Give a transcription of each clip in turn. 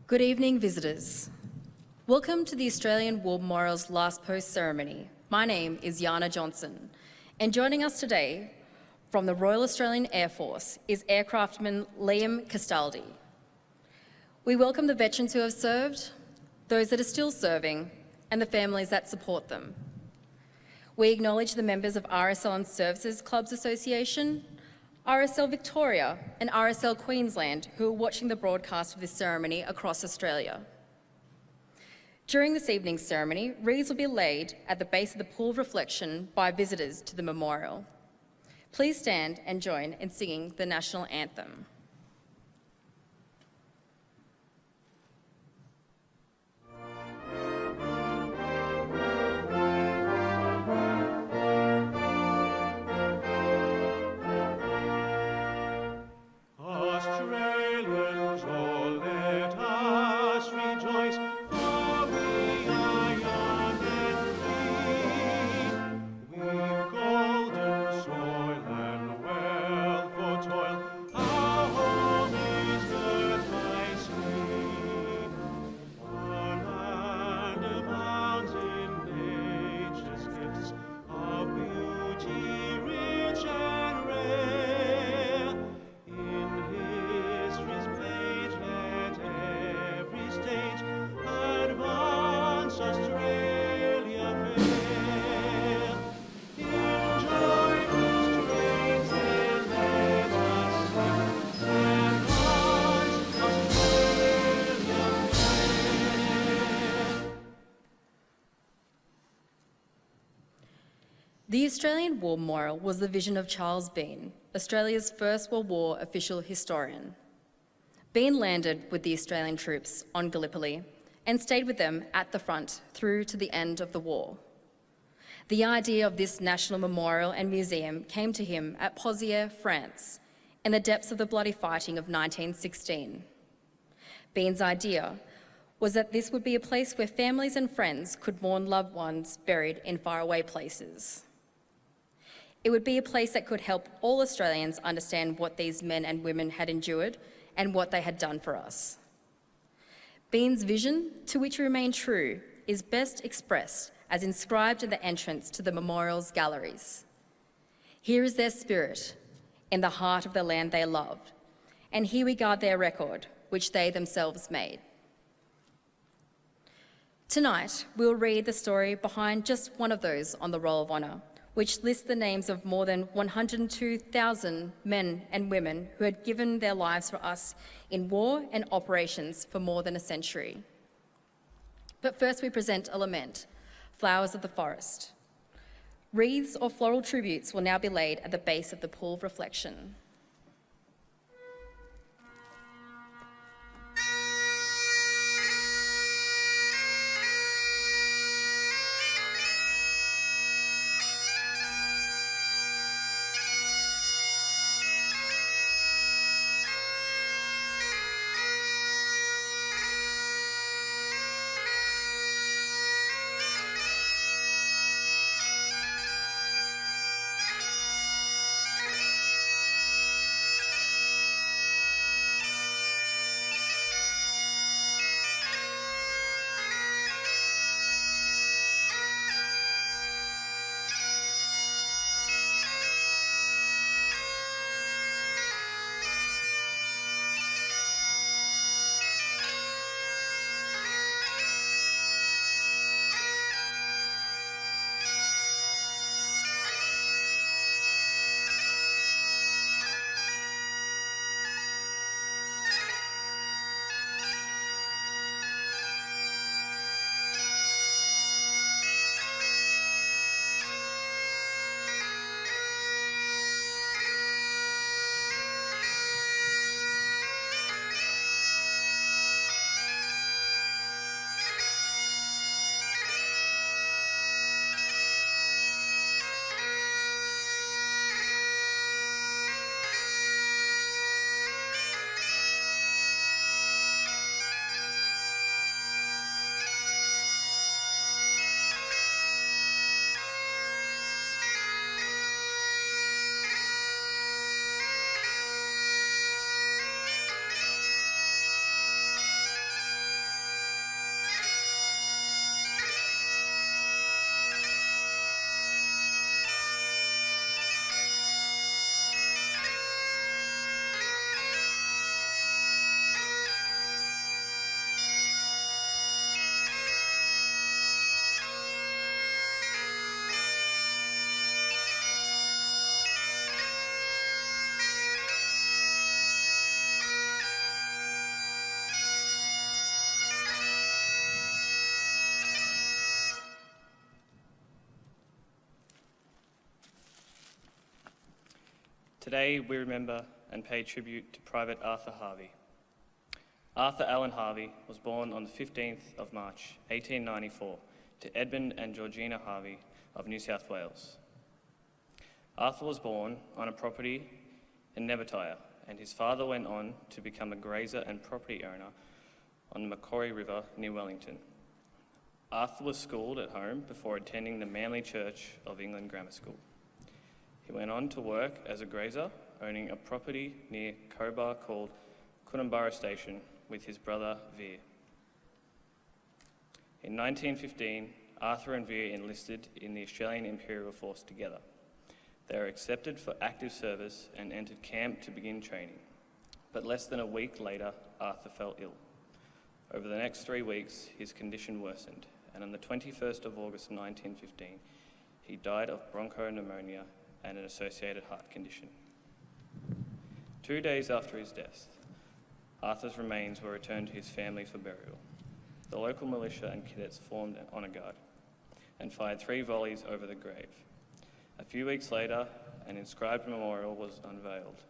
Good evening, visitors. Welcome to the Australian War Memorial's last post ceremony. My name is Yana Johnson, and joining us today from the Royal Australian Air Force is Aircraftman Liam Castaldi. We welcome the veterans who have served, those that are still serving, and the families that support them. We acknowledge the members of RSL and Services Clubs Association, RSL Victoria and RSL Queensland who are watching the broadcast of this ceremony across Australia. During this evening's ceremony, wreaths will be laid at the base of the pool of reflection by visitors to the memorial. Please stand and join in singing the national anthem. The Australian War Memorial was the vision of Charles Bean, Australia's First World War official historian. Bean landed with the Australian troops on Gallipoli and stayed with them at the front through to the end of the war. The idea of this national memorial and museum came to him at Pozières, France, in the depths of the bloody fighting of 1916. Bean's idea was that this would be a place where families and friends could mourn loved ones buried in faraway places. It would be a place that could help all Australians understand what these men and women had endured and what they had done for us. Bean's vision, to which we remain true, is best expressed as inscribed in the entrance to the memorial's galleries. Here is their spirit, in the heart of the land they loved, and here we guard their record, which they themselves made. Tonight, we'll read the story behind just one of those on the Roll of Honour, which lists the names of more than 102,000 men and women who had given their lives for us in war and operations for more than a century. But first we present a lament, Flowers of the Forest. Wreaths or floral tributes will now be laid at the base of the pool of reflection. Today we remember and pay tribute to Private Arthur Harvey. Arthur Allen Harvey was born on the 15th of March 1894 to Edmund and Georgina Harvey of New South Wales. Arthur was born on a property in Nevertire, and his father went on to become a grazer and property owner on the Macquarie River near Wellington. Arthur was schooled at home before attending the Manly Church of England Grammar School. He went on to work as a grazer, owning a property near Cobar called Coonabarra Station with his brother Veer. In 1915, Arthur and Veer enlisted in the Australian Imperial Force together. They were accepted for active service and entered camp to begin training. But less than a week later, Arthur fell ill. Over the next 3 weeks, his condition worsened, and on the 21st of August 1915, he died of bronchopneumonia and an associated heart condition. 2 days after his death, Arthur's remains were returned to his family for burial. The local militia and cadets formed an honour guard and fired 3 volleys over the grave. A few weeks later, an inscribed memorial was unveiled,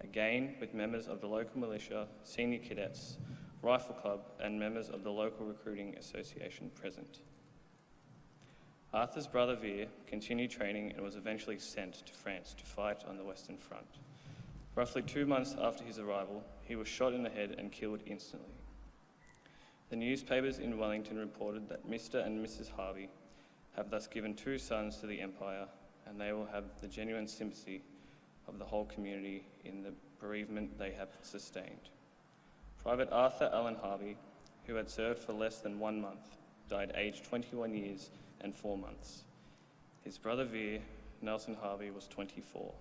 again with members of the local militia, senior cadets, rifle club, and members of the local recruiting association present. Arthur's brother Veer continued training and was eventually sent to France to fight on the Western Front. Roughly 2 months after his arrival, he was shot in the head and killed instantly. The newspapers in Wellington reported that Mr. and Mrs. Harvey have thus given 2 sons to the Empire, and they will have the genuine sympathy of the whole community in the bereavement they have sustained. Private Arthur Allen Harvey, who had served for less than 1 month, died aged 21 years and 4 months. His brother Veer, Nelson Harvey, was 24.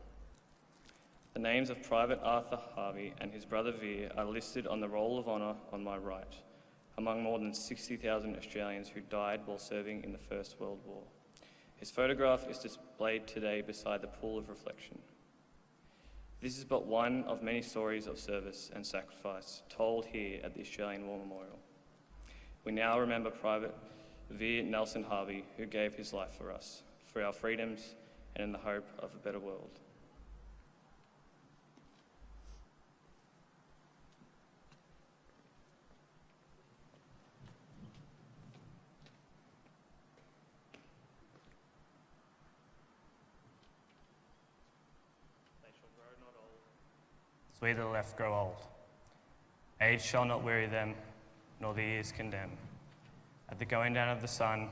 The names of Private Arthur Harvey and his brother Veer are listed on the Roll of Honour on my right, among more than 60,000 Australians who died while serving in the First World War. His photograph is displayed today beside the pool of reflection. This is but one of many stories of service and sacrifice told here at the Australian War Memorial. We now remember Private Veer Nelson Harvey, who gave his life for us, for our freedoms, and in the hope of a better world. As we that are left grow old. Age shall not weary them, nor the years condemn. At the going down of the sun,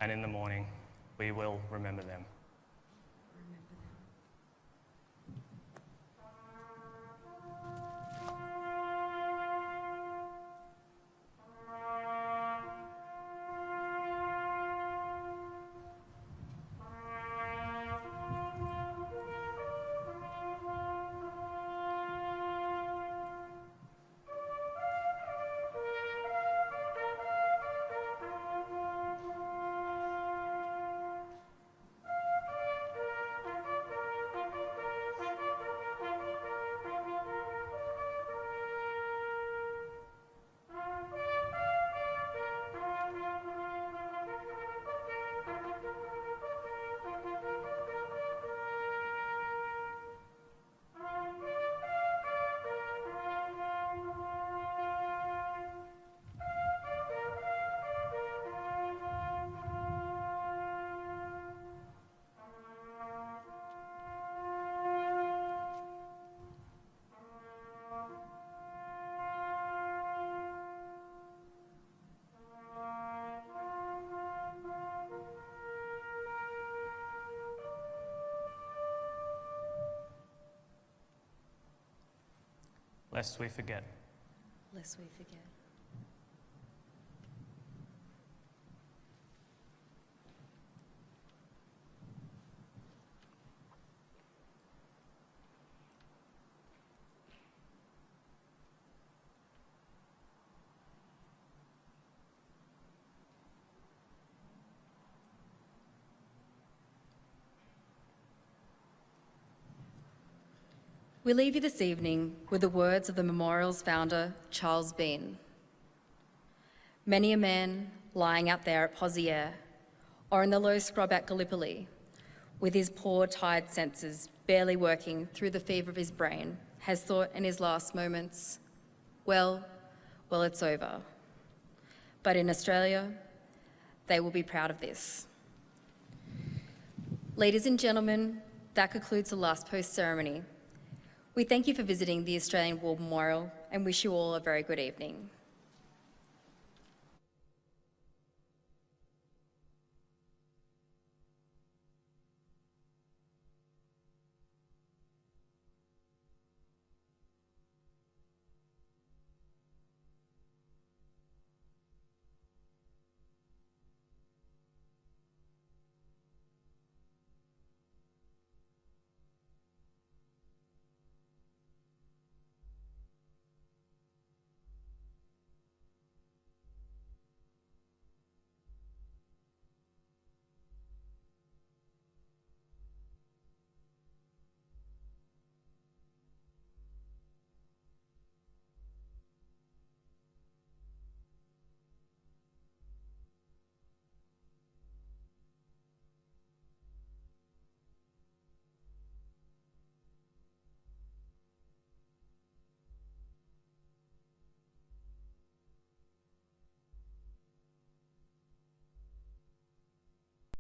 and in the morning, we will remember them. Lest we forget. Lest we forget. We leave you this evening with the words of the memorial's founder, Charles Bean. Many a man lying out there at Pozières or in the low scrub at Gallipoli with his poor, tired senses barely working through the fever of his brain, has thought in his last moments, well, it's over. But in Australia, they will be proud of this. Ladies and gentlemen, that concludes the last post ceremony. We thank you for visiting the Australian War Memorial and wish you all a very good evening.